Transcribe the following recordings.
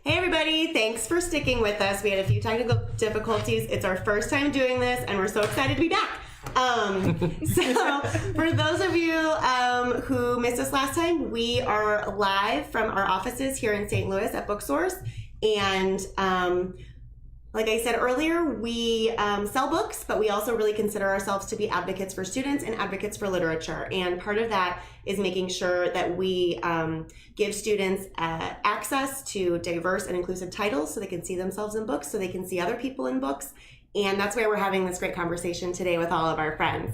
Hey everybody, thanks for sticking with us. We had a few technical difficulties. It's our first time doing this and we're so excited to be back. So for those of you who missed us last time, we are live from our offices here in St. Louis at Booksource. And like I said earlier, we sell books, but we also really consider ourselves to be advocates for students and advocates for literature. And part of that is making sure that we give students access to diverse and inclusive titles so they can see themselves in books, so they can see other people in books. And that's why we're having this great conversation today with all of our friends.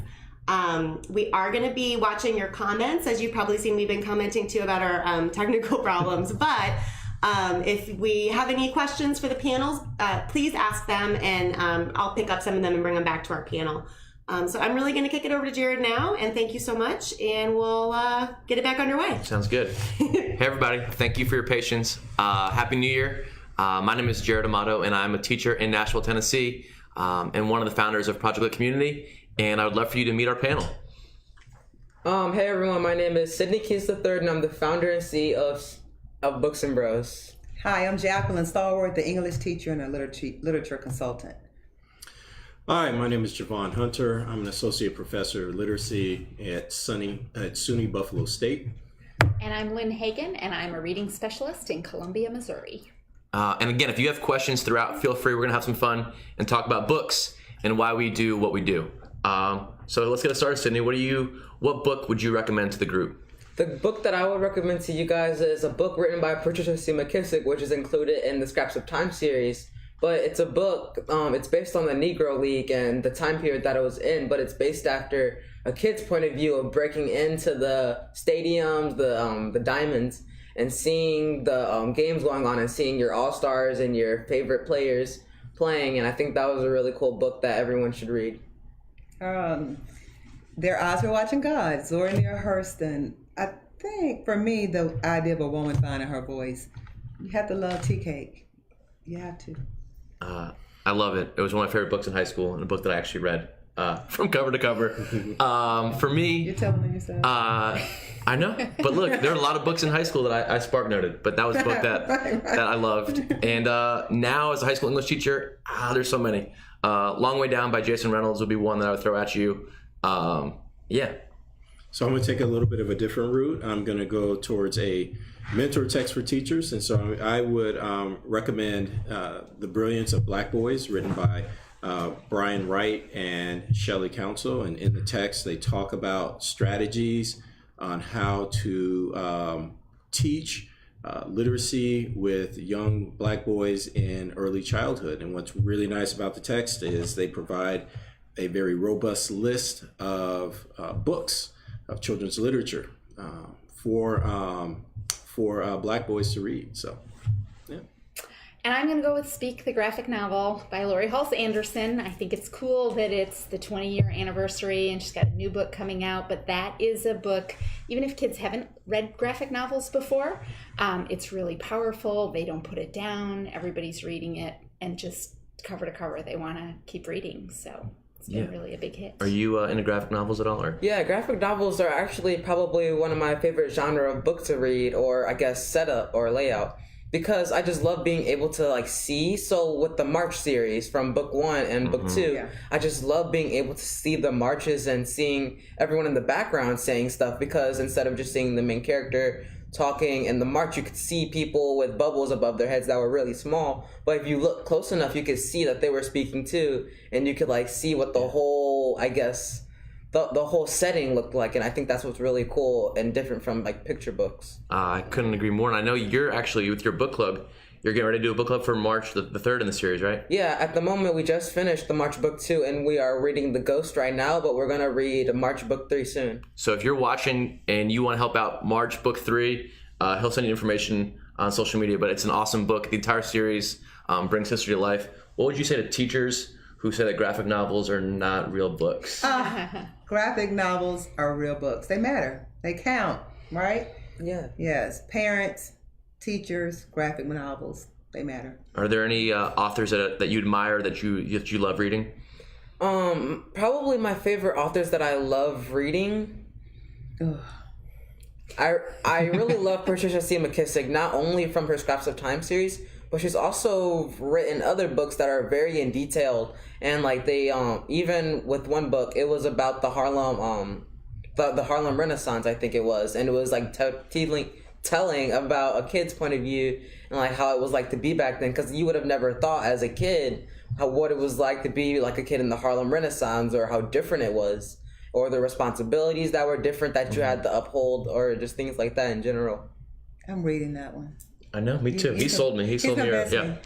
We are going to be watching your comments. As you've probably seen, we've been commenting too about our technical problems. But if we have any questions for the panels, please ask them, and I'll pick up some of them and bring them back to our panel. So I'm really going to kick it over to Jared now, and thank you so much, and we'll get it back underway. Sounds good. Hey, everybody. Thank you for your patience. Happy New Year. My name is Jared Amato, and I'm a teacher in Nashville, Tennessee, and one of the founders of Project Lit Community, and I would love for you to meet our panel. Hey, everyone. My name is Sydney Keys III, and I'm the founder and CEO of Books and Bros. Hi, I'm Jacqueline Stallworth, the English teacher and a literature consultant. Hi, my name is Javon Hunter. I'm an associate professor of literacy at SUNY Buffalo State. And I'm Lynn Hagan, and I'm a reading specialist in Columbia, Missouri. And again, if you have questions throughout, feel free. We're going to have some fun and talk about books and why we do what we do. So let's get started, Sydney. What book would you recommend to the group? The book that I would recommend to you guys is a book written by Patricia C. McKissick, which is included in the Scraps of Time series. But it's a book, it's based on the Negro League and the time period that it was in, but it's based after a kid's point of view of breaking into the stadiums, the diamonds, and seeing the games going on and seeing your all-stars and your favorite players playing. And I think that was a really cool book that everyone should read. Their Eyes Were Watching God, Zora Neale Hurston. I think, for me, the idea of a woman finding her voice, you have to love tea cake. You have to. I love it. It was one of my favorite books in high school, and a book that I actually read from cover to cover. For me, you're telling me yourself. I know, but look, there are a lot of books in high school that I spark noted, but that was a book that I loved. And now, as a high school English teacher, there's so many. Long Way Down by Jason Reynolds would be one that I would throw at you. Yeah. So I'm going to take a little bit of a different route. I'm going to go towards a mentor text for teachers. And so I would recommend The Brilliance of Black Boys, written by Brian Wright and Shelley Council. And in the text, they talk about strategies on how to teach literacy with young Black boys in early childhood. And what's really nice about the text is they provide a very robust list of books of children's literature for Black boys to read. So, yeah. And I'm going to go with Speak, the graphic novel by Lori Halse Anderson. I think it's cool that it's the 20-year anniversary and she's got a new book coming out, but that is a book, even if kids haven't read graphic novels before, it's really powerful. They don't put it down. Everybody's reading it, and just cover to cover, they want to keep reading. So it's been really a big hit. Are you into graphic novels at all? Or? Yeah, graphic novels are actually probably one of my favorite genre of book to read, or I guess setup or layout, because I just love being able to see. So with the March series from book 1 and book 2, I just love being able to see the marches and seeing everyone in the background saying stuff, because instead of just seeing the main character talking in the march, you could see people with bubbles above their heads that were really small, but if you look close enough, you could see that they were speaking too, and you could see what the whole, I guess, the whole setting looked like. And I think that's what's really cool and different from picture books. I couldn't agree more. And I know you're actually, with your book club, you're getting ready to do a book club for March the 3rd in the series, right? Yeah, at the moment we just finished the March book 2, and we are reading The Ghost right now, but we're going to read March book 3 soon. So if you're watching and you want to help out March book 3, he'll send you information on social media, but it's an awesome book. The entire series brings history to life. What would you say to teachers who say that graphic novels are not real books? Graphic novels are real books. They matter. They count, right? Yeah. Yes. Parents, teachers, graphic novels, they matter. Are there any authors that you admire that you love reading? Probably my favorite authors that I love reading. I really love Patricia C. McKissick, not only from her Scraps of Time series, but she's also written other books that are very in detailed. And like they even with one book, it was about the Harlem the Harlem Renaissance, I think it was, and it was like telling about a kid's point of view and like how it was like to be back then, because you would have never thought as a kid what it was like to be like a kid in the Harlem Renaissance, or how different it was, or the responsibilities that were different that you had to uphold, or just things like that in general. I'm reading that one. I know, me too. He sold me. He sold me. Yeah.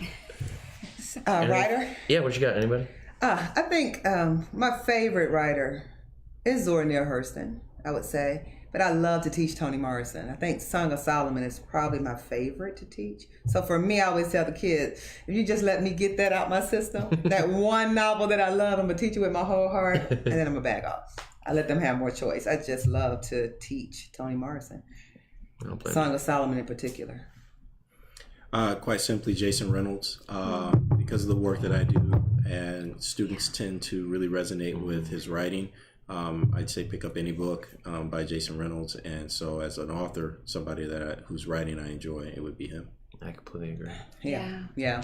Writer? Yeah, what you got? Anybody? I think my favorite writer is Zora Neale Hurston, I would say. But I love to teach Toni Morrison. I think Song of Solomon is probably my favorite to teach. So for me, I always tell the kids, if you just let me get that out my system, that one novel that I love, I'm going to teach it with my whole heart, and then I'm going to back off. I let them have more choice. I just love to teach Toni Morrison. Song of Solomon in particular. Quite simply, Jason Reynolds, because of the work that I do, and students tend to really resonate with his writing. I'd say pick up any book by Jason Reynolds, and so as an author, somebody whose writing I enjoy, it would be him. I completely agree. Yeah.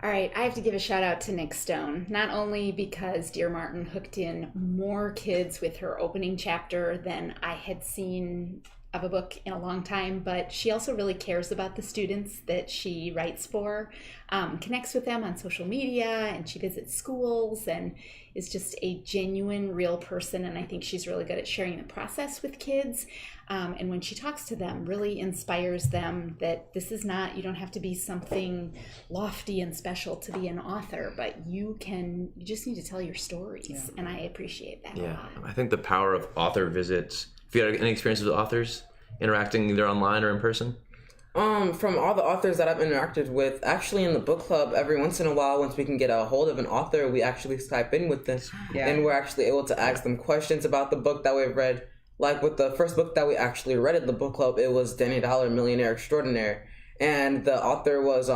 All right, I have to give a shout out to Nick Stone, not only because Dear Martin hooked in more kids with her opening chapter than I had seen of a book in a long time, but she also really cares about the students that she writes for, connects with them on social media, and she visits schools and is just a genuine, real person. And I think she's really good at sharing the process with kids. And when she talks to them, really inspires them that this is not, you don't have to be something lofty and special to be an author, but you just need to tell your stories. Yeah. And I appreciate that a lot. I think the power of author visits. Have you had any experiences with authors interacting either online or in person? From all the authors that I've interacted with, actually in the book club, every once in a while, once we can get a hold of an author, we actually Skype in with them. Yeah. And we're actually able to ask them questions about the book that we've read. Like with the first book that we actually read at the book club, it was Danny Dollar, Millionaire Extraordinaire. And the author was,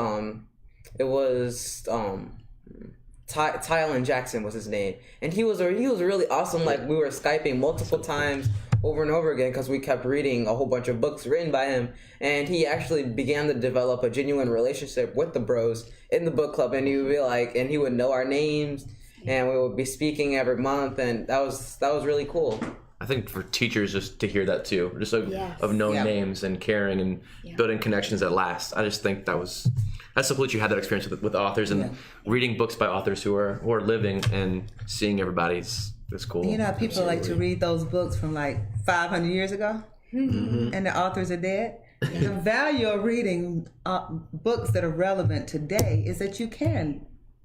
Tylen Jackson was his name. And he was really awesome. Like, we were Skyping multiple times over and over again because we kept reading a whole bunch of books written by him, and he actually began to develop a genuine relationship with the bros in the book club, and he would be like, and he would know our names, and we would be speaking every month, and that was really cool. I think for teachers just to hear that too, just of known names and caring and building connections that last. I just think that's so cool that you had that experience with authors and reading books by authors who are living and seeing everybody's. That's cool. You know, people like to read those books from like 500 years ago, and the authors are dead. The value of reading books that are relevant today is that you can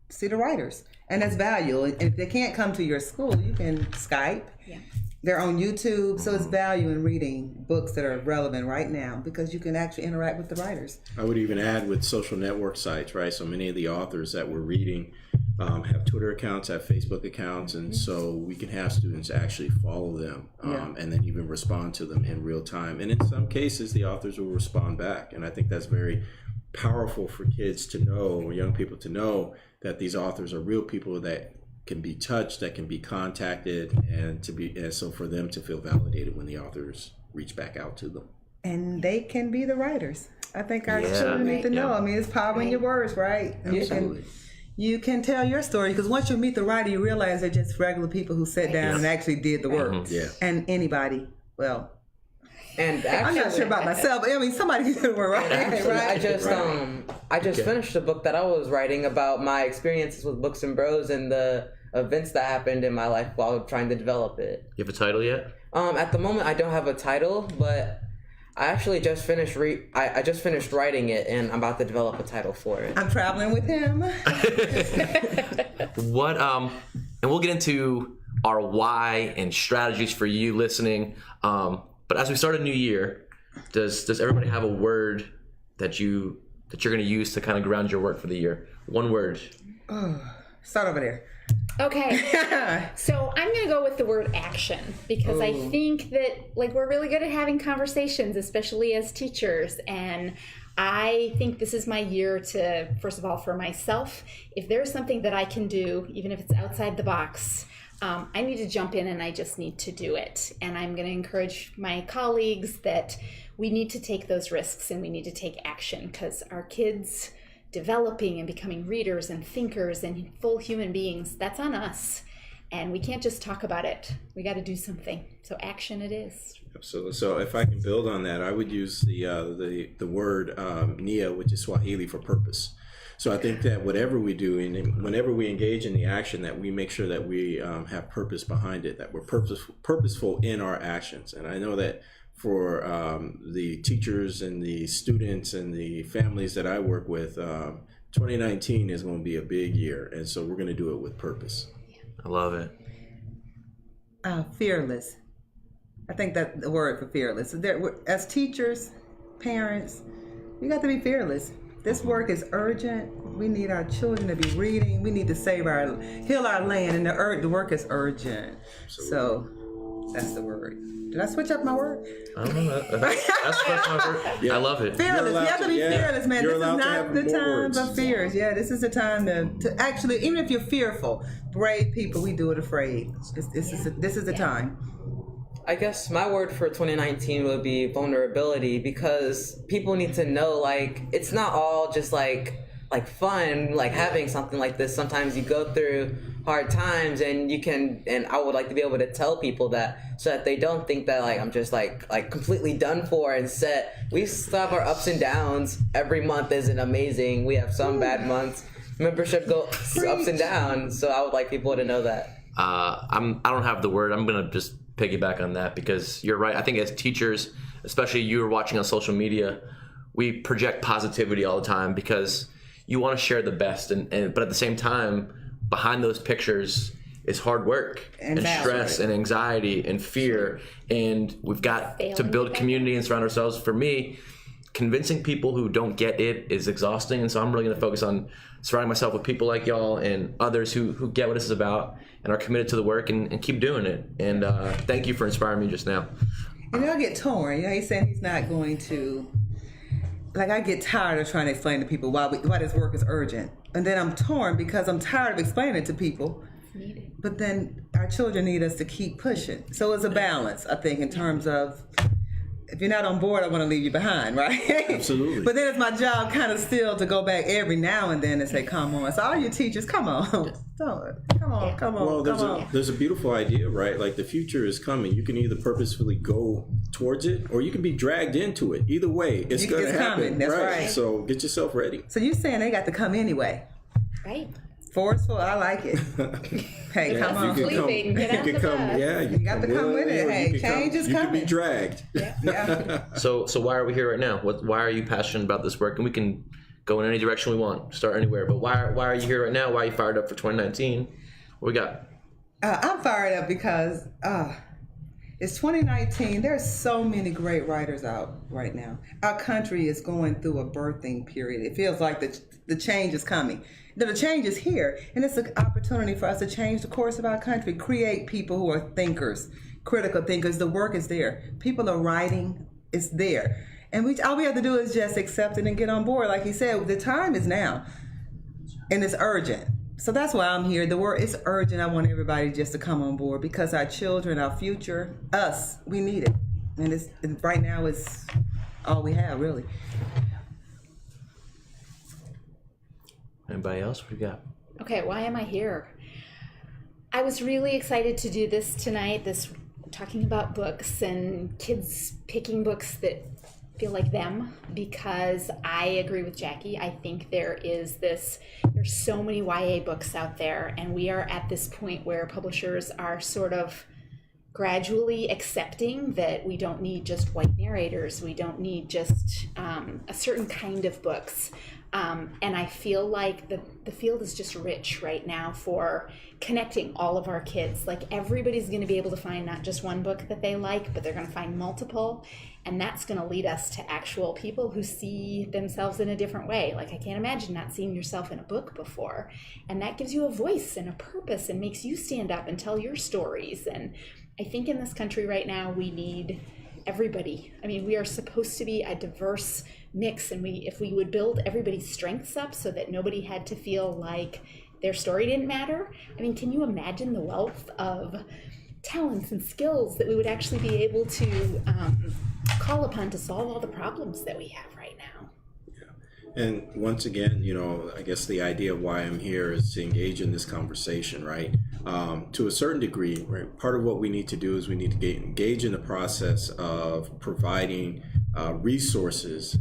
see the writers, and that's value. And if they can't come to your school, you can Skype. Yeah. They're on YouTube, so it's value in reading books that are relevant right now because you can actually interact with the writers. I would even add with social network sites, right? So many of the authors that we're reading have Twitter accounts, have Facebook accounts, and so we can have students actually follow them and then even respond to them in real time. And in some cases, the authors will respond back, and I think that's very powerful for kids to know, or young people to know, that these authors are real people that can be touched, that can be contacted, and so for them to feel validated when the authors reach back out to them. And they can be the writers. I think our children need to know. I mean, it's power in your words, right? And you can tell your story, because once you meet the writer, you realize they're just regular people who sat down and actually did the work. And anybody, and actually, I'm not sure about myself, but I mean, somebody can do the work, right? I just finished a book that I was writing about my experiences with Books and Bros and the events that happened in my life while trying to develop it. You have a title yet? At the moment, I don't have a title, but I actually just finished I just finished writing it, and I'm about to develop a title for it. I'm traveling with him. And we'll get into our why and strategies for you listening. But as we start a new year, does everybody have a word that you're going to use to kind of ground your work for the year? One word. Start over there. Okay. So I'm going to go with the word action, because I think that we're really good at having conversations, especially as teachers. And I think this is my year to, first of all, for myself, if there's something that I can do, even if it's outside the box, I need to jump in and I just need to do it. And I'm going to encourage my colleagues that we need to take those risks and we need to take action, because our kids developing and becoming readers and thinkers and full human beings, that's on us. And we can't just talk about it. We got to do something. So action it is. Absolutely. So if I can build on that, I would use the word nia, which is Swahili for purpose. So I think that whatever we do and whenever we engage in the action, that we make sure that we have purpose behind it, that we're purposeful in our actions. And I know that for the teachers and the students and the families that I work with, 2019 is going to be a big year. And so we're going to do it with purpose. I love it. Fearless. I think that the word for fearless. As teachers, parents, we got to be fearless. This work is urgent. We need our children to be reading. We need to heal our land, and the work is urgent. Absolutely. So that's the word. Did I switch up my word? I don't know. That's the first time I've heard. Yeah. I love it. Fearless. You have to be fearless, man. You're this is not the time for fears. Yeah, this is the time to actually, even if you're fearful, brave people, we do it afraid. This is the time. I guess my word for 2019 would be vulnerability, because people need to know, like, it's not all just like fun, like having something like this. Sometimes you go through hard times, and I would like to be able to tell people that, so that they don't think that like I'm just like completely done for and set. We still have our ups and downs. Every month isn't amazing. We have some bad months. Membership goes ups and downs. So I would like people to know that. I don't have the word. I'm gonna just piggyback on that, because you're right. I think as teachers, especially you are watching on social media, we project positivity all the time because you want to share the best, but at the same time, behind those pictures is hard work and stress and anxiety and fear, and we've got to build community and surround ourselves. For me, convincing people who don't get it is exhausting, and so I'm really going to focus on surrounding myself with people like y'all and others who get what this is about and are committed to the work and keep doing it. And thank you for inspiring me just now. And I get torn. He's saying he's not going to. Like, I get tired of trying to explain to people why this work is urgent. And then I'm torn because I'm tired of explaining it to people. But then our children need us to keep pushing. So it's a balance, I think, in terms of, if you're not on board, I want to leave you behind, right? Absolutely. But then it's my job kind of still to go back every now and then and say, come on. So all you teachers, come on. Come on. Well, there's a beautiful idea, right? Like, the future is coming. You can either purposefully go towards it, or you can be dragged into it. Either way, it's going to happen. Coming. That's right. So get yourself ready. So you're saying they got to come anyway. Right. Forceful, I like it. Hey, come on. You got to come with it. Hey, change is coming. You can be dragged. Yeah. So why are we here right now? Why are you passionate about this work? And we can go in any direction we want, start anywhere. But why are you here right now? Why are you fired up for 2019? What we got? I'm fired up because it's 2019. There's so many great writers out right now. Our country is going through a birthing period. It feels like the change is coming. The change is here, and it's an opportunity for us to change the course of our country, create people who are thinkers, critical thinkers. The work is there. People are writing. It's there. And all we have to do is just accept it and get on board. Like he said, the time is now, and it's urgent. So that's why I'm here. The word is urgent. I want everybody just to come on board, because our children, our future, us, we need it. And right now it's all we have, really. Anybody else? What do you got? Okay, why am I here? I was really excited to do this tonight, talking about books and kids picking books that feel like them, because I agree with Jackie. I think there's so many YA books out there, and we are at this point where publishers are sort of gradually accepting that we don't need just white narrators, we don't need just a certain kind of books. And I feel like the field is just rich right now for connecting all of our kids. Like, everybody's going to be able to find not just one book that they like, but they're going to find multiple. And that's going to lead us to actual people who see themselves in a different way. Like, I can't imagine not seeing yourself in a book before. And that gives you a voice and a purpose and makes you stand up and tell your stories. And I think in this country right now, we need everybody. I mean, we are supposed to be a diverse mix, and if we would build everybody's strengths up so that nobody had to feel like their story didn't matter. I mean, can you imagine the wealth of talents and skills that we would actually be able to call upon to solve all the problems that we have right now? And once again, I guess the idea of why I'm here is to engage in this conversation, right? To a certain degree, right? Part of what we need to do is we need to engage in the process of providing resources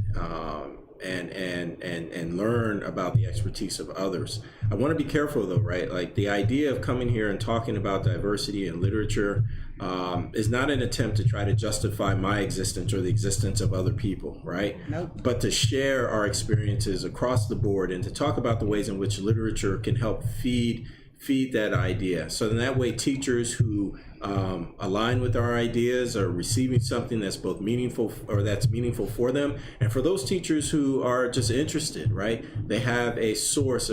and learn about the expertise of others. I want to be careful though, right? Like the idea of coming here and talking about diversity in literature is not an attempt to try to justify my existence or the existence of other people, right? Nope. But to share our experiences across the board and to talk about the ways in which literature can help feed that idea. So in that way, teachers who align with our ideas are receiving something that's both meaningful or that's meaningful for them. And for those teachers who are just interested, right, they have a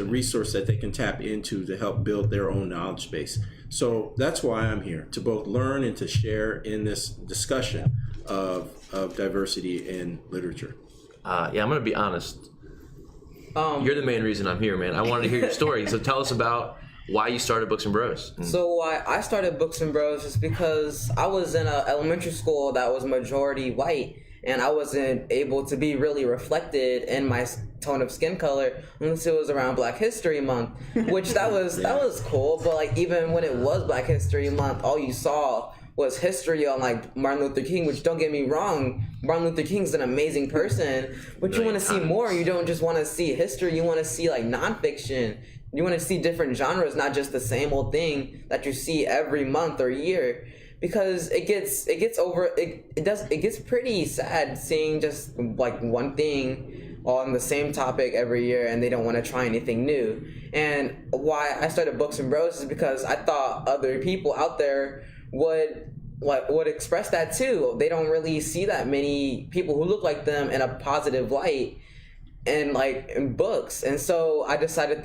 resource that they can tap into to help build their own knowledge base. So that's why I'm here, to both learn and to share in this discussion of diversity in literature. I'm going to be honest. You're the main reason I'm here, man. I wanted to hear your story. So tell us about why you started Books and Bros. So why I started Books and Bros is because I was in an elementary school that was majority white, and I wasn't able to be really reflected in my tone of skin color unless it was around Black History Month, which that was cool. But like even when it was Black History Month, all you saw was history on like Martin Luther King, which don't get me wrong, Martin Luther King's an amazing person, but you want to see more. You don't just want to see history. You want to see like nonfiction. You want to see different genres, not just the same old thing that you see every month or year, because it gets pretty sad seeing just like one thing on the same topic every year, and they don't want to try anything new. And why I started Books and Bros is because I thought other people out there would express that too. They don't really see that many people who look like them in a positive light and like in books. And so I decided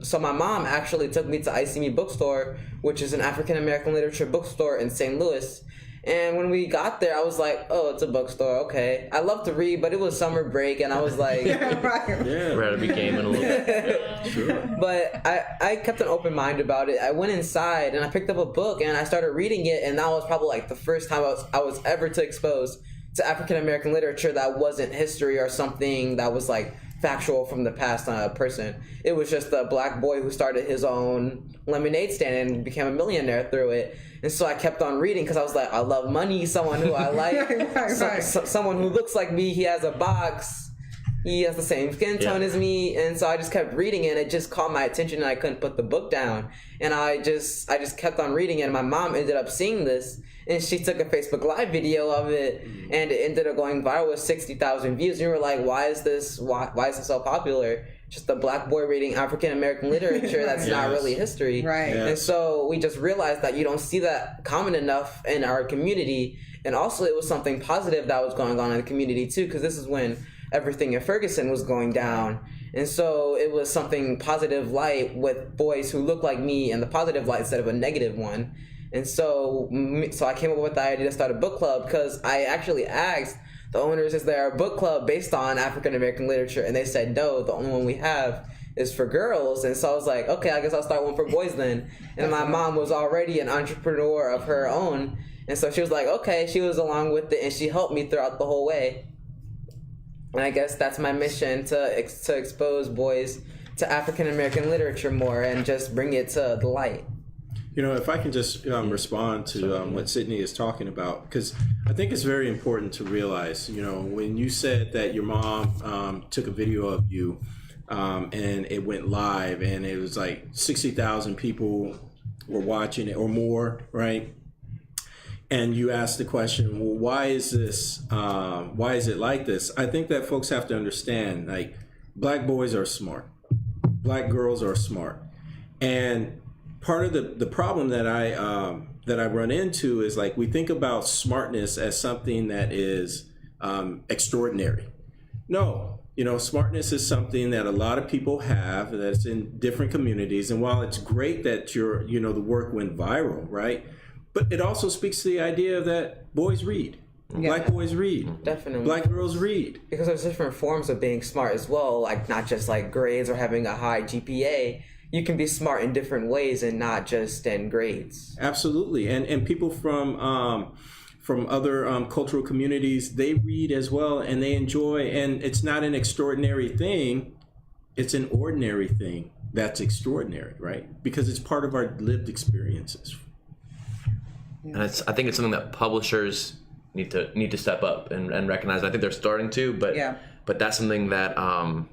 so my mom actually took me to ICME Bookstore, which is an African American literature bookstore in St. Louis. And when we got there, I was like, oh, it's a bookstore, okay. I love to read, but it was summer break, and I was like... Ready to be gaming a little bit. Sure. But I kept an open mind about it. I went inside, and I picked up a book, and I started reading it, and that was probably like the first time I was ever exposed to African American literature that wasn't history or something that was like factual from the past person. It was just a Black boy who started his own lemonade stand and became a millionaire through it. And so I kept on reading because I was like, I love money, someone who I like, someone who looks like me, he has a box, he has the same skin tone as me. And so I just kept reading it, and it just caught my attention, and I couldn't put the book down. And I just kept on reading it, and my mom ended up seeing this, and she took a Facebook Live video of it, and it ended up going viral with 60,000 views. And we were like, why is this so popular? Just a Black boy reading African American literature that's not really history. Right. Yes. And so we just realized that you don't see that common enough in our community. And also it was something positive that was going on in the community too, because this is when everything in Ferguson was going down. And so it was something positive light with boys who look like me, and the positive light instead of a negative one. And so I came up with the idea to start a book club, because I actually asked the owners, is there a book club based on African American literature? And they said no, the only one we have is for girls. And so I was like, okay, I guess I'll start one for boys then. And my mom was already an entrepreneur of her own, and so she was like, okay, she was along with it, and she helped me throughout the whole way. And I guess that's my mission, to expose boys to African American literature more and just bring it to the light. If I can just respond to what Sydney is talking about, because I think it's very important to realize, when you said that your mom took a video of you and it went live, and it was like 60,000 people were watching it or more, right? And you asked the question, well, why is this? Why is it like this? I think that folks have to understand, like, Black boys are smart, Black girls are smart, and part of the problem that I run into is, like, we think about smartness as something that is extraordinary. No, smartness is something that a lot of people have, that's in different communities. And while it's great that the work went viral, right? But it also speaks to the idea that boys read. Yeah. Black boys read. Definitely. Black girls read. Because there's different forms of being smart as well, like not just like grades or having a high GPA. You can be smart in different ways and not just in grades. Absolutely. And people from from other cultural communities, they read as well and they enjoy, and it's not an extraordinary thing, it's an ordinary thing that's extraordinary, right? Because it's part of our lived experiences. And I think it's something that publishers need to step up and recognize. I think they're starting to, but that's something that when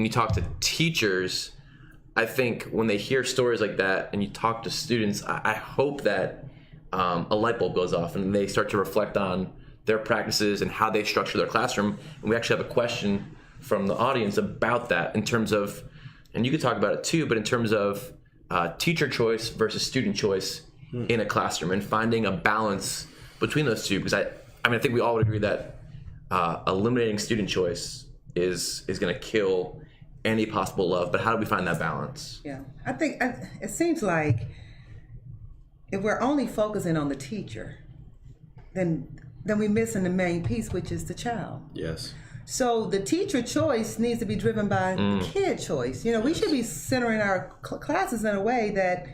you talk to teachers, I think when they hear stories like that and you talk to students, I hope that a light bulb goes off and they start to reflect on their practices and how they structure their classroom. And we actually have a question from the audience about that in terms of, and you could talk about it too, but in terms of teacher choice versus student choice in a classroom and finding a balance between those two. Because I think we all would agree that eliminating student choice is going to kill any possible love. But how do we find that balance? Yeah, I think it seems like if we're only focusing on the teacher, then we're missing the main piece, which is the child. Yes. So the teacher choice needs to be driven by the kid choice. You know, we should be centering our classes in a way that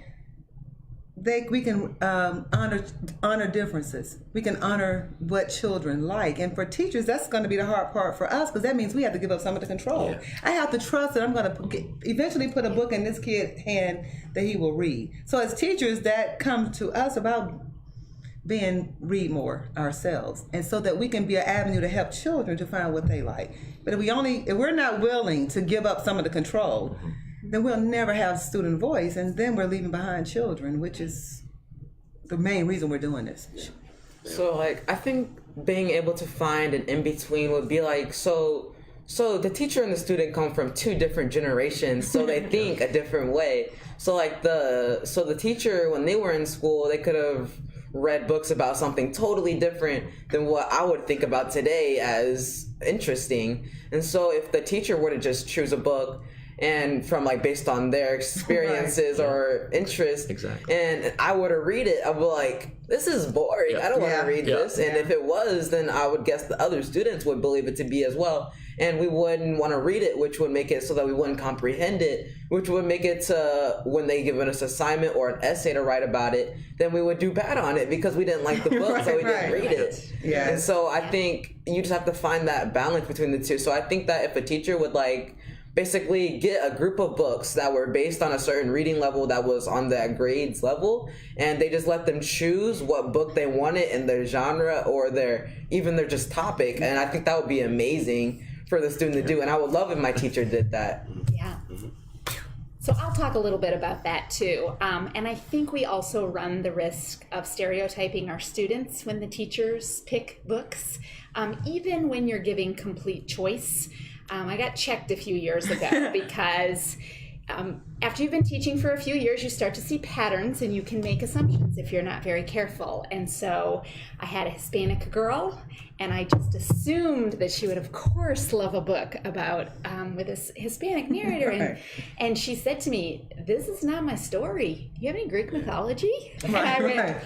we can honor differences. We can honor what children like. And for teachers, that's going to be the hard part for us, because that means we have to give up some of the control. Yeah. I have to trust that I'm going to eventually put a book in this kid's hand that he will read. So as teachers, that comes to us about read more ourselves, and so that we can be an avenue to help children to find what they like. But if we're not willing to give up some of the control, then we'll never have student voice, and then we're leaving behind children, which is the main reason we're doing this. So like, I think being able to find an in-between would be like, so the teacher and the student come from two different generations, so they think a different way. So like the teacher, when they were in school, they could have read books about something totally different than what I would think about today as interesting. And so if the teacher were to just choose a book and from like based on their experiences or interests, and I were to read it, I'd be like, this is boring. I don't want to read this. And if it was, then I would guess the other students would believe it to be as well. And we wouldn't want to read it, which would make it so that we wouldn't comprehend it, which would make it to when they give us an assignment or an essay to write about it, then we would do bad on it because we didn't like the book, so we didn't read it. Yeah. And so I think you just have to find that balance between the two. So I think that if a teacher would like basically get a group of books that were based on a certain reading level that was on that grades level, and they just let them choose what book they wanted in their genre or their just topic, and I think that would be amazing for the student to do, and I would love if my teacher did that. Yeah. So I'll talk a little bit about that too. And I think we also run the risk of stereotyping our students when the teachers pick books. Even when you're giving complete choice. I got checked a few years ago because after you've been teaching for a few years, you start to see patterns and you can make assumptions if you're not very careful. And so I had a Hispanic girl, and I just assumed that she would, of course, love a book about with a Hispanic narrator. And she said to me, "This is not my story. Do you have any Greek mythology?" And I went,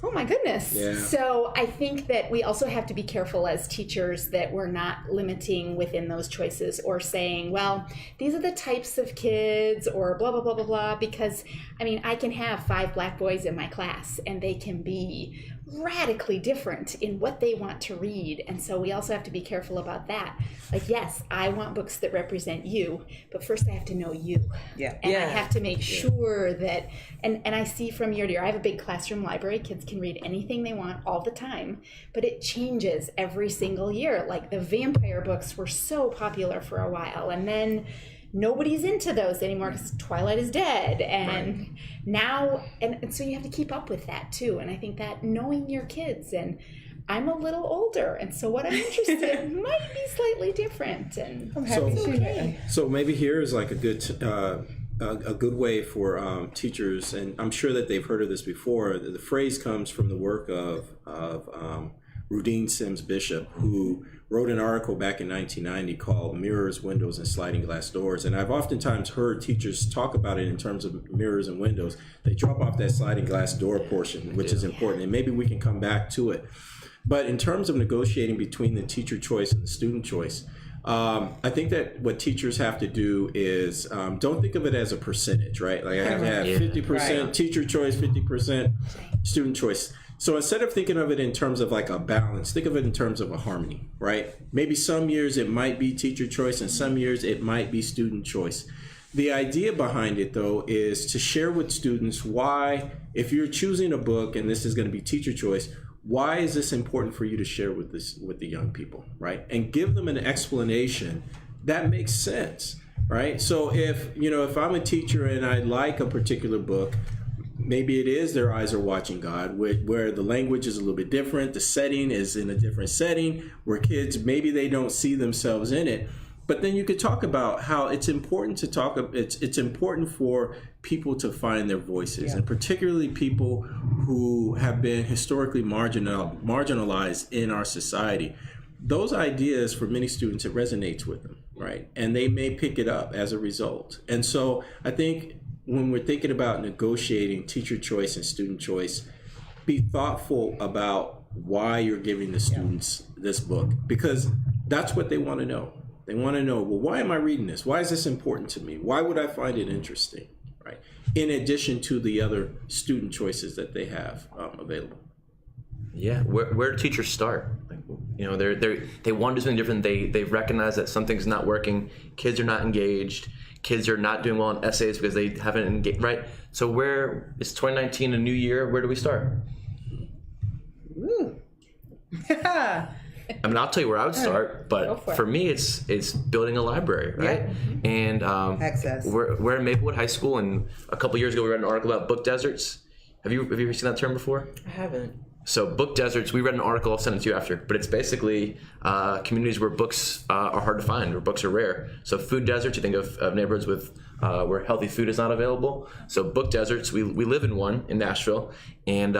oh my goodness. Yeah. So I think that we also have to be careful as teachers that we're not limiting within those choices or saying, well, these are the types of kids or blah, blah, blah, blah, blah. Because, I mean, I can have 5 black boys in my class and they can be radically different in what they want to read. And so we also have to be careful about that. Like, yes, I want books that represent you, but first I have to know you. Yeah. And I have to make sure that, and I see from year to year, I have a big classroom library. Kids can read anything they want all the time, but it changes every single year. Like the vampire books were so popular for a while, and then nobody's into those anymore because Twilight is dead. And now, and so you have to keep up with that too. And I think that knowing your kids, and I'm a little older, and so what I'm interested in might be slightly different. And I'm happy to see that. So maybe here is like a good way for teachers, and I'm sure that they've heard of this before. The phrase comes from the work of Rudine Sims Bishop, who wrote an article back in 1990 called Mirrors, Windows, and Sliding Glass Doors. And I've oftentimes heard teachers talk about it in terms of mirrors and windows. They drop off that sliding glass door portion, which is important, and maybe we can come back to it. But in terms of negotiating between the teacher choice and the student choice, I think that what teachers have to do is don't think of it as a percentage, right? Like I have to have 50% teacher choice, 50% student choice. So instead of thinking of it in terms of like a balance, think of it in terms of a harmony, right? Maybe some years it might be teacher choice and some years it might be student choice. The idea behind it, though, is to share with students why, if you're choosing a book and this is going to be teacher choice, why is this important for you to share with the young people, right? And give them an explanation that makes sense, right? So if I'm a teacher and I like a particular book, maybe it is Their Eyes Are Watching God, where the language is a little bit different, the setting is in a different setting, where kids, maybe they don't see themselves in it. But then you could talk about how it's important to talk. It's important for people to find their voices, and particularly people who have been historically marginalized in our society. Those ideas, for many students, it resonates with them, right? And they may pick it up as a result. And so I think when we're thinking about negotiating teacher choice and student choice, be thoughtful about why you're giving the students this book, because that's what they want to know. They want to know, well, why am I reading this? Why is this important to me? Why would I find it interesting, right? In addition to the other student choices that they have available. Yeah, where do teachers start? They want to do something different. They recognize that something's not working. Kids are not engaged. Kids are not doing well in essays because they haven't engaged, right? So where is 2019 a new year? Where do we start? Woo. I mean, I'll tell you where I would start, but for me, it's building a library, right? Yeah. And Access. We're at Maplewood High School, and a couple years ago, we read an article about book deserts. Have you ever seen that term before? I haven't. So book deserts, we read an article, I'll send it to you after, but it's basically communities where books are hard to find, where books are rare. So food deserts, you think of neighborhoods with where healthy food is not available. So book deserts, we live in one in Nashville, and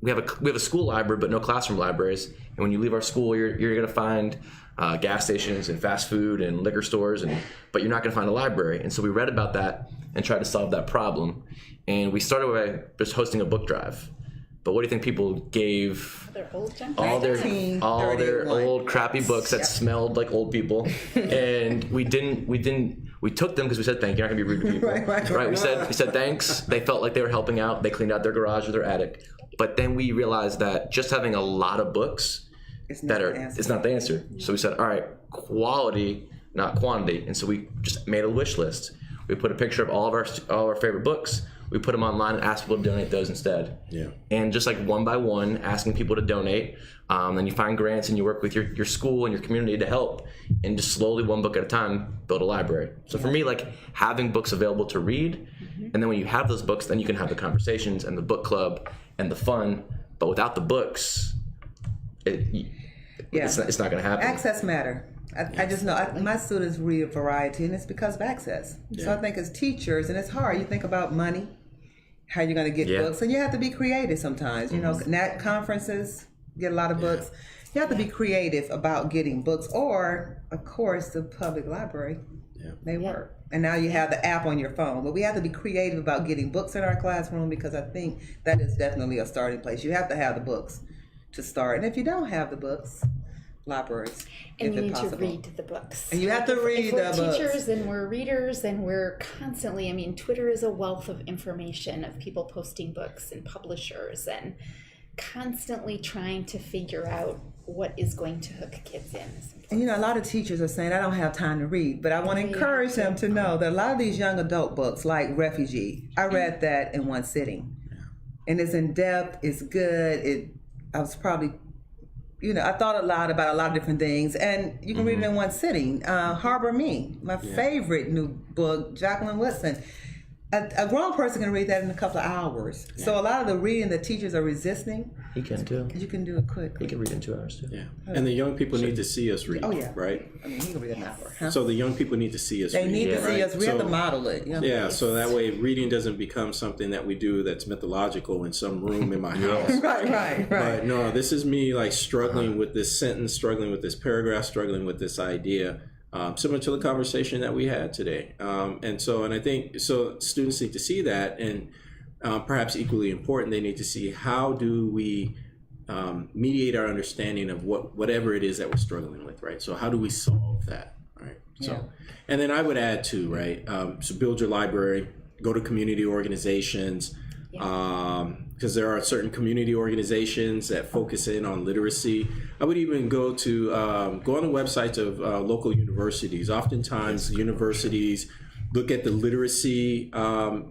we have a school library, but no classroom libraries. And when you leave our school, you're going to find gas stations and fast food and liquor stores, but you're not going to find a library. And so we read about that and tried to solve that problem. And we started by just hosting a book drive. But what do you think people gave? Their old junk. All their old crappy books that smelled like old people, and we took them because we said thank you. You're not gonna be rude to people, right? We said thanks. They felt like they were helping out. They cleaned out their garage or their attic. But then we realized that just having a lot of books it's not the answer. So we said, all right, quality, not quantity. And so we just made a wish list. We put a picture of all our favorite books. We put them online and asked people to donate those instead. Yeah. And just like one by one, asking people to donate. Then you find grants and you work with your school and your community to help. And just slowly, one book at a time, build a library. So for me, like having books available to read. And then when you have those books, then you can have the conversations and the book club and the fun. But without the books, it's not going to happen. Access matter. I just know my students read a variety, and it's because of access. Yeah. So I think as teachers, and it's hard, you think about money, how you're going to get books, and you have to be creative sometimes. You know, NAT conferences get a lot of books. You have to be creative about getting books, or, of course, the public library. They work. And now you have the app on your phone. But we have to be creative about getting books in our classroom, because I think that is definitely a starting place. You have to have the books to start. And if you don't have the books, libraries, and you if need possible. to read the books. And you have to read the books. We're teachers and we're readers, and we're constantly, Twitter is a wealth of information of people posting books and publishers, and constantly trying to figure out what is going to hook kids in. And a lot of teachers are saying, I don't have time to read, but I want to encourage them to know that a lot of these young adult books, like Refugee, I read that in one sitting. And it's in depth, it's good. I was probably I thought a lot about a lot of different things, and you can read it in one sitting. Harbor Me, my favorite new book, Jacqueline Woodson. A grown person can read that in a couple of hours. Yeah. So a lot of the reading that teachers are resisting, you can too. You can do it quickly. You can read in 2 hours too. Yeah, and the young people need to see us read. Oh yeah, right. You can read an hour. Huh? So the young people need to see us. They need to see us. We have to model it. So that way, reading doesn't become something that we do that's mythological in some room in my house. Right. But no, this is me like struggling with this sentence, struggling with this paragraph, struggling with this idea. Similar to the conversation that we had today. And I think students need to see that, and perhaps equally important, they need to see how do we mediate our understanding of whatever it is that we're struggling with, right? So how do we solve that, right? So, and then I would add too, right? So build your library, go to community organizations, because there are certain community organizations that focus in on literacy. I would even go on the websites of local universities. Oftentimes, universities look at the literacy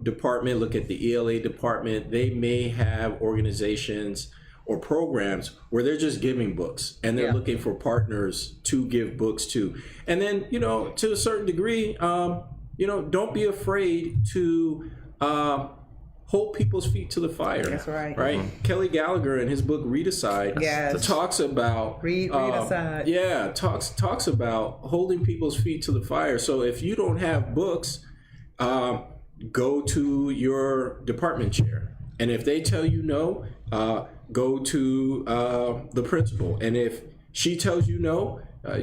department, look at the ELA department. They may have organizations or programs where they're just giving books, and they're looking for partners to give books to. And then, to a certain degree, don't be afraid to hold people's feet to the fire. That's right. Right? Mm-hmm. Kelly Gallagher in his book Read Aside talks about Read Aside. Yeah, talks about holding people's feet to the fire. So if you don't have books, go to your department chair, and if they tell you no, go to the principal, and if she tells you no,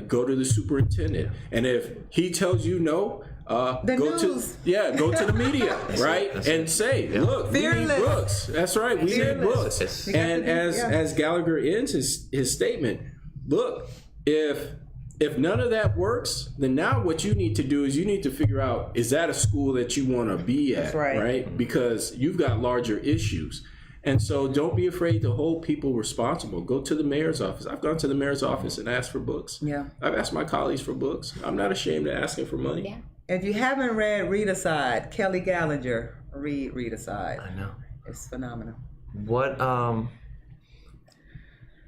go to the superintendent, and if he tells you no, go to the media, right? And say, look, we need books. That's right, we need books. And as Gallagher ends his statement, look, if none of that works, then now what you need to do is you need to figure out, is that a school that you want to be at, right? Because you've got larger issues. And so don't be afraid to hold people responsible. Go to the mayor's office. I've gone to the mayor's office and asked for books. Yeah. I've asked my colleagues for books. I'm not ashamed of asking for money. Yeah. If you haven't read Read Aside, Kelly Gallagher, read Aside. I know. It's phenomenal. What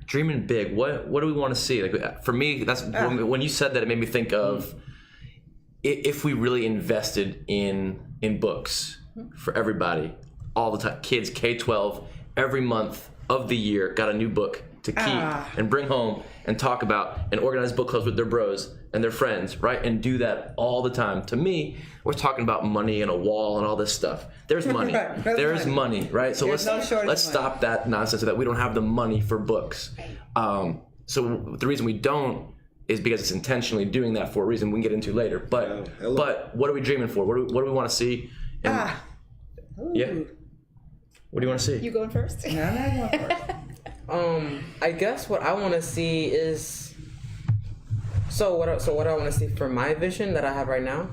dreaming big, what do we want to see? Like, for me, that's when you said that, it made me think of if we really invested in books for everybody all the time. Kids K-12 every month of the year got a new book to keep and bring home and talk about, and organize book clubs with their bros and their friends, right? And do that all the time. To me, we're talking about money and a wall and all this stuff. There's money. There's money, right? So let's stop that nonsense of that we don't have the money for books. So the reason we don't is because it's intentionally doing that for a reason we can get into later. But what are we dreaming for? What do we want to see? And, what do you want to see? You going first? No, I'm not going first. I guess what I want to see is what I want to see for my vision that I have right now.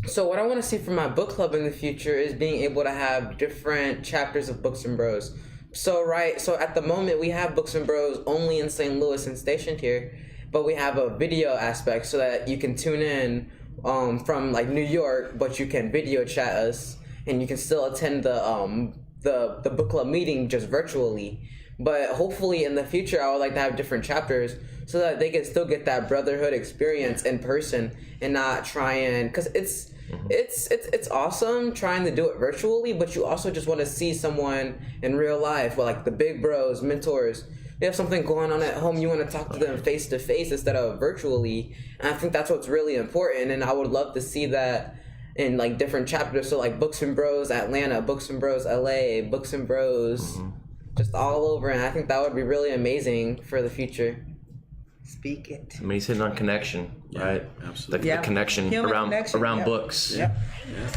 So what I want to see for my book club in the future is being able to have different chapters of Books and Bros. So at the moment we have Books and Bros only in St. Louis and stationed here, but we have a video aspect so that you can tune in from like New York, but you can video chat us, and you can still attend the book club meeting just virtually. But hopefully in the future, I would like to have different chapters so that they can still get that brotherhood experience in person and not because it's awesome trying to do it virtually, but you also just want to see someone in real life, with like the big bros, mentors. They have something going on at home, you want to talk to them face to face instead of virtually. And I think that's what's really important, and I would love to see that in like different chapters. So like Books and Bros Atlanta, Books and Bros LA, Books and Bros just all over, and I think that would be really amazing for the future. Speak it. I mean, he's hitting on connection, right? Absolutely. The connection around books. Yep. Yeah.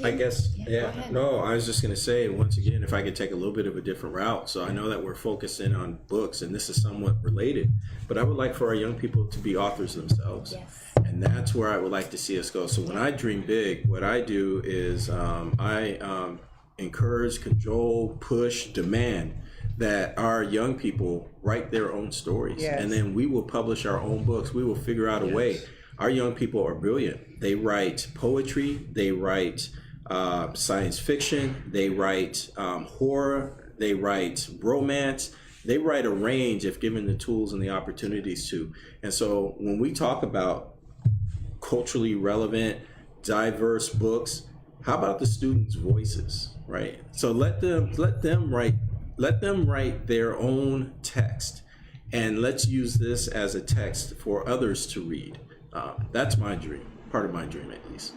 I guess, No, I was just going to say, once again, if I could take a little bit of a different route. So I know that we're focusing on books, and this is somewhat related, but I would like for our young people to be authors themselves. Yes. And that's where I would like to see us go. So when I dream big, what I do is I encourage, cajole, push, demand that our young people write their own stories. And then we will publish our own books. We will figure out a way. Our young people are brilliant. They write poetry, they write science fiction, they write horror, they write romance, they write a range if given the tools and the opportunities to. And so when we talk about culturally relevant, diverse books, how about the students' voices, right? So let them write their own text, and let's use this as a text for others to read. That's my dream, part of my dream at least.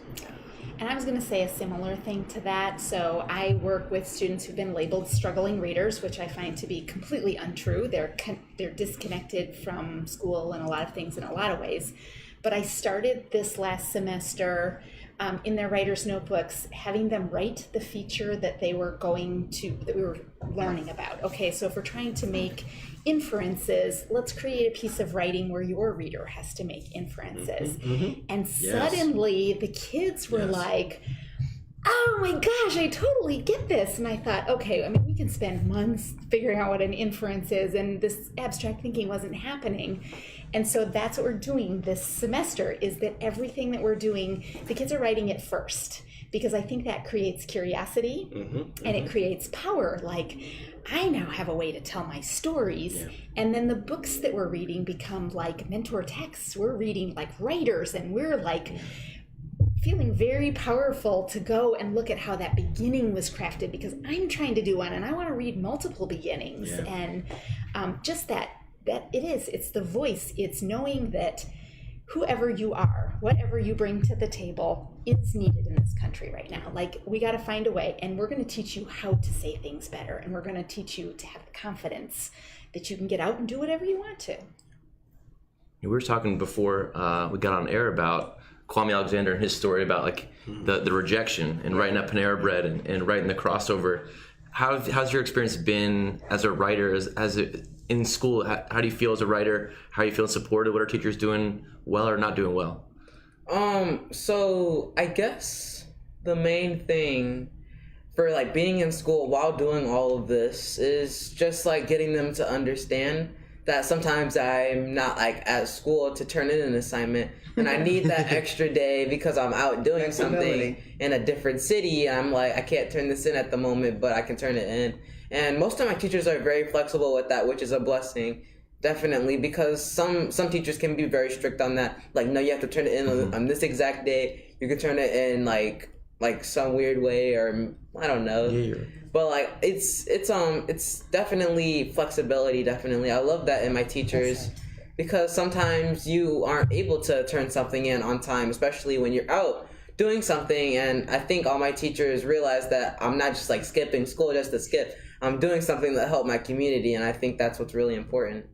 And I was going to say a similar thing to that. So I work with students who've been labeled struggling readers, which I find to be completely untrue. They're disconnected from school and a lot of things in a lot of ways. But I started this last semester in their writer's notebooks, having them write the feature that we were learning about. Okay, so if we're trying to make inferences, let's create a piece of writing where your reader has to make inferences. And suddenly the kids were like, oh my gosh, I totally get this. And I thought, okay, I mean, we can spend months figuring out what an inference is, and this abstract thinking wasn't happening. And so that's what we're doing this semester, is that everything that we're doing, the kids are writing it first, because I think that creates curiosity and it creates power. Like, I now have a way to tell my stories. Yeah. And then the books that we're reading become like mentor texts. We're reading like writers, and we're like feeling very powerful to go and look at how that beginning was crafted, because I'm trying to do one and I want to read multiple beginnings. Yeah. And just that it's the voice, it's knowing that whoever you are, whatever you bring to the table is needed in this country right now. Like, we got to find a way, and we're going to teach you how to say things better, and we're going to teach you to have the confidence that you can get out and do whatever you want to. We were talking before we got on air about Kwame Alexander and his story about like the rejection and writing up Panera Bread and writing the crossover. How's your experience been as a writer, as in school? How do you feel as a writer? How are you feeling supported? What are teachers doing well or not doing well? So I guess the main thing for like being in school while doing all of this is just like getting them to understand that sometimes I'm not like at school to turn in an assignment, and I need that extra day because I'm out doing something in a different city. I'm like, I can't turn this in at the moment, but I can turn it in. And most of my teachers are very flexible with that, which is a blessing, definitely, because some teachers can be very strict on that. Like, no, you have to turn it in on this exact day. You can turn it in like some weird way, or I don't know. Yeah. But like it's definitely flexibility. Definitely, I love that in my teachers, because sometimes you aren't able to turn something in on time, especially when you're out doing something. And I think all my teachers realize that I'm not just like skipping school just to skip. I'm doing something that help my community, and I think that's what's really important.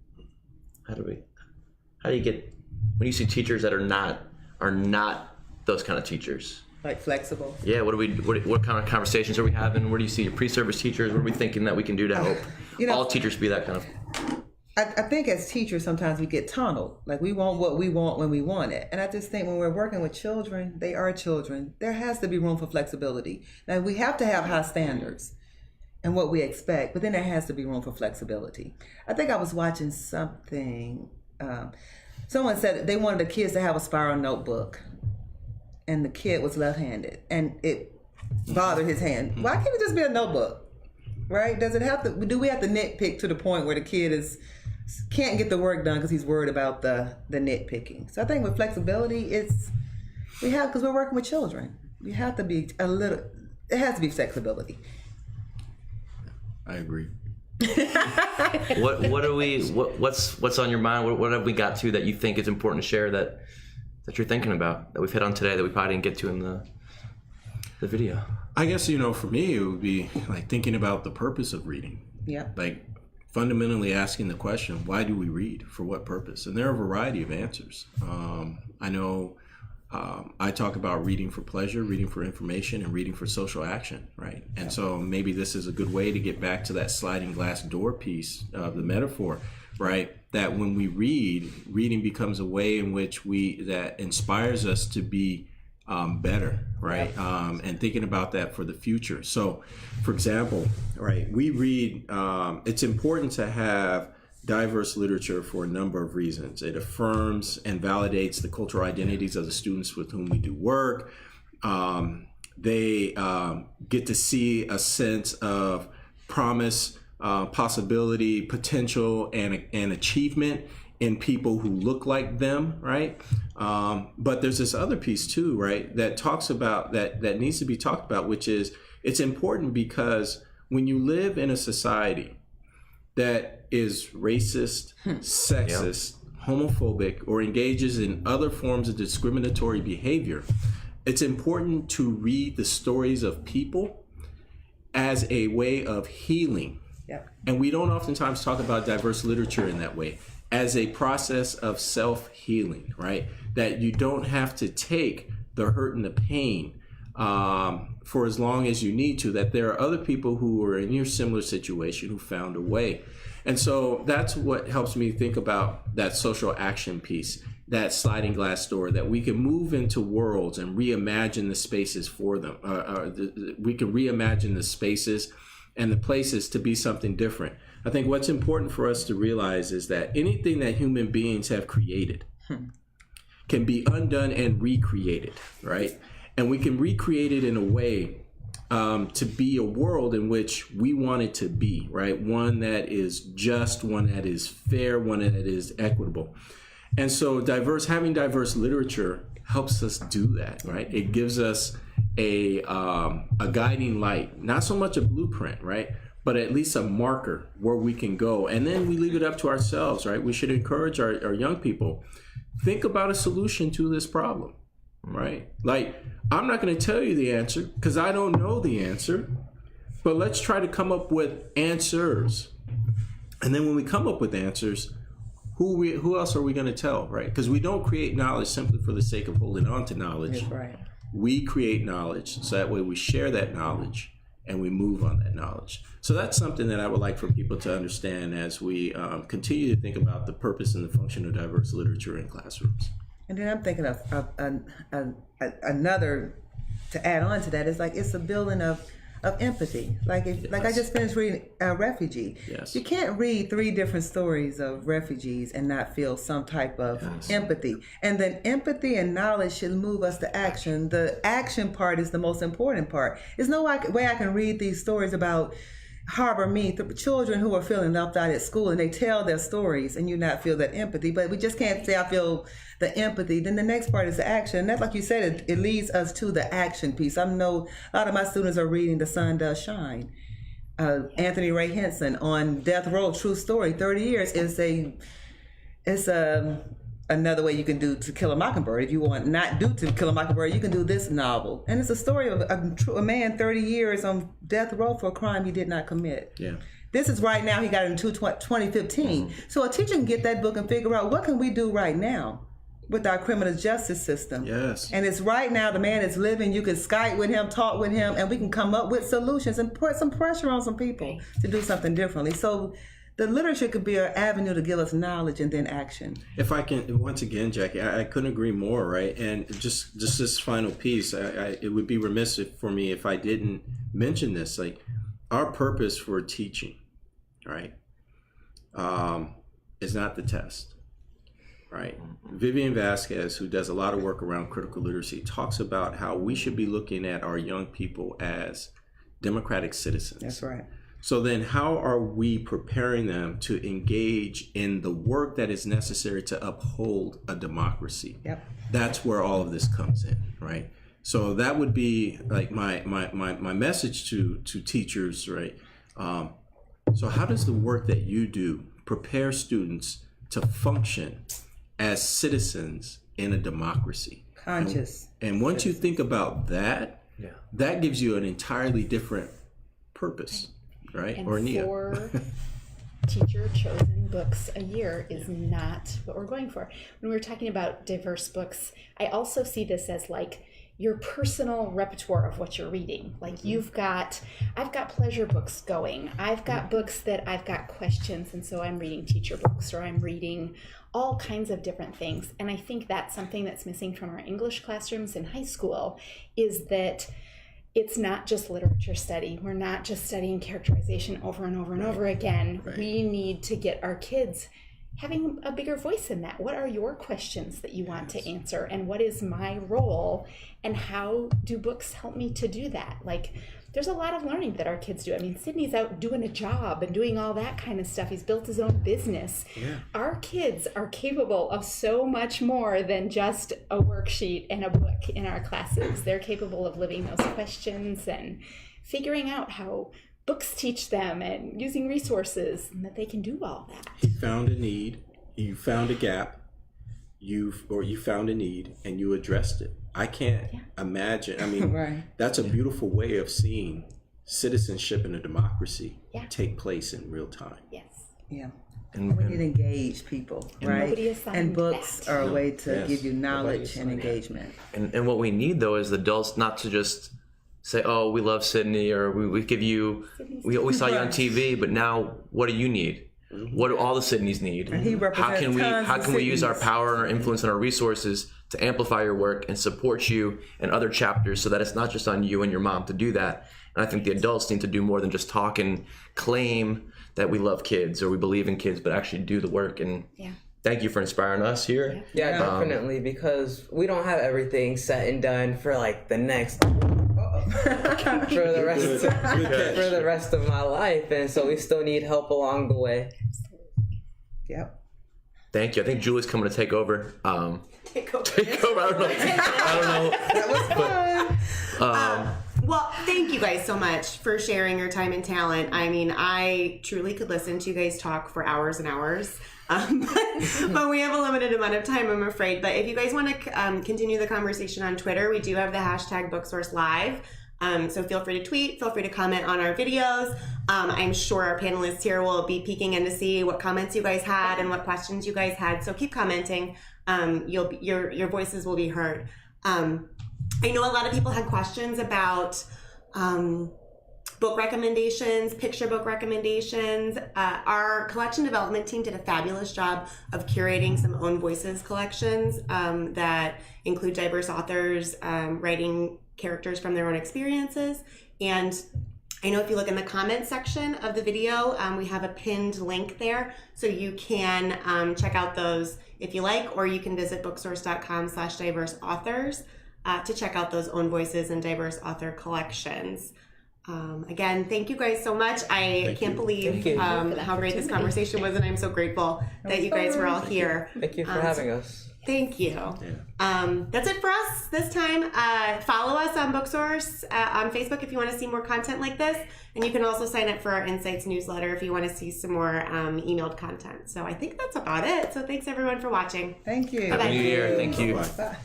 How do you get, when you see teachers that are not those kind of teachers? Like flexible. Yeah, what kind of conversations are we having? Where do you see your pre-service teachers? What are we thinking that we can do to help all teachers be that kind of? I think as teachers, sometimes we get tunneled. Like, we want what we want when we want it. And I just think when we're working with children, they are children. There has to be room for flexibility. Now, we have to have high standards and what we expect, but then there has to be room for flexibility. I think I was watching something. Someone said they wanted the kids to have a spiral notebook, and the kid was left-handed, and it bothered his hand. Why can't it just be a notebook, right? Do we have to nitpick to the point where the kid can't get the work done because he's worried about the nitpicking? So I think with flexibility, because we're working with children, we have to be it has to be flexibility. I agree. What's on your mind? What have we got to that you think is important to share that you're thinking about, that we've hit on today that we probably didn't get to in the video? I guess, for me, it would be like thinking about the purpose of reading. Yeah. Like fundamentally asking the question, why do we read? For what purpose? And there are a variety of answers. I know I talk about reading for pleasure, reading for information, and reading for social action, right? And so maybe this is a good way to get back to that sliding glass door piece of the metaphor, right? That when we read, reading becomes a way in which that inspires us to be better, right? And thinking about that for the future. So, for example, right, we read, it's important to have diverse literature for a number of reasons. It affirms and validates the cultural identities of the students with whom we do work. They get to see a sense of promise, possibility, potential, and achievement in people who look like them, right? But there's this other piece too, right, that talks about that needs to be talked about, which is it's important because when you live in a society that is racist, sexist, homophobic, or engages in other forms of discriminatory behavior, it's important to read the stories of people as a way of healing. Yep. And we don't oftentimes talk about diverse literature in that way, as a process of self-healing, right? That you don't have to take the hurt and the pain for as long as you need to, that there are other people who are in your similar situation who found a way. And so that's what helps me think about that social action piece. that sliding glass door, that we can move into worlds and reimagine the spaces for them. We can reimagine the spaces and the places to be something different. I think what's important for us to realize is that anything that human beings have created can be undone and recreated, right? And we can recreate it in a way to be a world in which we want it to be, right? One that is just, one that is fair, one that is equitable. And so having diverse literature helps us do that, right? It gives us a guiding light, not so much a blueprint, right? But at least a marker where we can go. And then we leave it up to ourselves, right? We should encourage our young people, think about a solution to this problem, right? Like, I'm not going to tell you the answer because I don't know the answer, but let's try to come up with answers. And then when we come up with answers, who else are we going to tell, right? Because we don't create knowledge simply for the sake of holding on to knowledge. That's right. We create knowledge, so that way we share that knowledge and we move on that knowledge. So that's something that I would like for people to understand as we continue to think about the purpose and the function of diverse literature in classrooms. And then I'm thinking of another to add on to that is like it's a building of empathy. Like I just finished reading Refugee. Yes. You can't read 3 different stories of refugees and not feel some type of empathy. And then empathy and knowledge should move us to action. The action part is the most important part. There's no way I can read these stories about Harbor Me, the children who are feeling left out at school, and they tell their stories and you not feel that empathy. But we just can't say I feel the empathy. Then the next part is the action. And that's like you said, it leads us to the action piece. I know a lot of my students are reading The Sun Does Shine. Anthony Ray Henson on Death Row, true story, 30 years is another way you can do To Kill a Mockingbird. If you want not do To Kill a Mockingbird, you can do this novel. And it's a story of a man 30 years on death row for a crime he did not commit. Yeah. This is right now, he got it in 2015. So a teacher can get that book and figure out what can we do right now with our criminal justice system. Yes. And it's right now, the man is living, you can Skype with him, talk with him, and we can come up with solutions and put some pressure on some people to do something differently. So the literature could be an avenue to give us knowledge and then action. If I can, once again, Jackie, I couldn't agree more, right? And just this final piece, it would be remiss for me if I didn't mention this. Like, our purpose for teaching, right, is not the test, right? Vivian Vasquez, who does a lot of work around critical literacy, talks about how we should be looking at our young people as democratic citizens. That's right. So then how are we preparing them to engage in the work that is necessary to uphold a democracy? Yep. That's where all of this comes in, right? So that would be like my message to teachers, right? So how does the work that you do prepare students to function as citizens in a democracy? Conscious. And once you think about that, that gives you an entirely different purpose. Right? And or Nia. 4 teacher-chosen books a year is not what we're going for. When we're talking about diverse books, I also see this as like your personal repertoire of what you're reading. Like I've got pleasure books going. I've got books that I've got questions, and so I'm reading teacher books, or I'm reading all kinds of different things. And I think that's something that's missing from our English classrooms in high school, is that it's not just literature study. We're not just studying characterization over and over and over again. Right. We need to get our kids having a bigger voice in that. What are your questions that you want to answer? And what is my role? And how do books help me to do that? Like, there's a lot of learning that our kids do. I mean, Sydney's out doing a job and doing all that kind of stuff. He's built his own business. Yeah. Our kids are capable of so much more than just a worksheet and a book in our classes. They're capable of living those questions and figuring out how books teach them and using resources, and that they can do all that. He found a need, you found a gap, you found a need, and you addressed it. I can't imagine. I mean, Right. That's a beautiful way of seeing citizenship in a democracy take place in real time. Yes. Yeah. And, We need to engage people, right? nobody assigned And books that. are a way to Yes. give you knowledge and assigned engagement. and what we need, though, is the adults not to just say, oh, we love Sydney, or we give you, we saw you on TV, but now what do you need? What do all the Sydneys need? he represents How tons can of we use our Sydneys. power and our influence and our resources to amplify your work and support you and other chapters, so that it's not just on you and your mom to do that. And I think the adults need to do more than just talk and claim that we love kids or we believe in kids, but actually do the work. And thank you for inspiring us here. Yeah, definitely, because we don't have everything set and done for like the next for the rest of my life, and so we still need help along the way. Yep. Thank you. I think Julie's coming to take over. Take over. Take over. I don't know. That was fun. Well, thank you guys so much for sharing your time and talent. I mean, I truly could listen to you guys talk for hours and hours. But we have a limited amount of time, I'm afraid. But if you guys want to continue the conversation on Twitter, we do have the hashtag Booksource Live. So feel free to tweet, feel free to comment on our videos. I'm sure our panelists here will be peeking in to see what comments you guys had and what questions you guys had. So keep commenting. Your voices will be heard. I know a lot of people had questions about book recommendations, picture book recommendations. Our collection development team did a fabulous job of curating some own voices collections that include diverse authors writing characters from their own experiences. And I know if you look in the comments section of the video, we have a pinned link there, so you can check out those if you like, or you can visit booksource.com/diverse authors to check out those own voices and diverse author collections. Again, thank you guys so much. I can't believe how great this conversation was, and I'm so grateful that you guys were all here. Thank you for having us. Thank you. That's it for us this time. Follow us on Booksource on Facebook if you want to see more content like this. And you can also sign up for our Insights newsletter if you want to see some more emailed content. So I think that's about it. So thanks everyone for watching. Thank you. Bye-bye. Happy New Year. Thank you. Bye. Bye.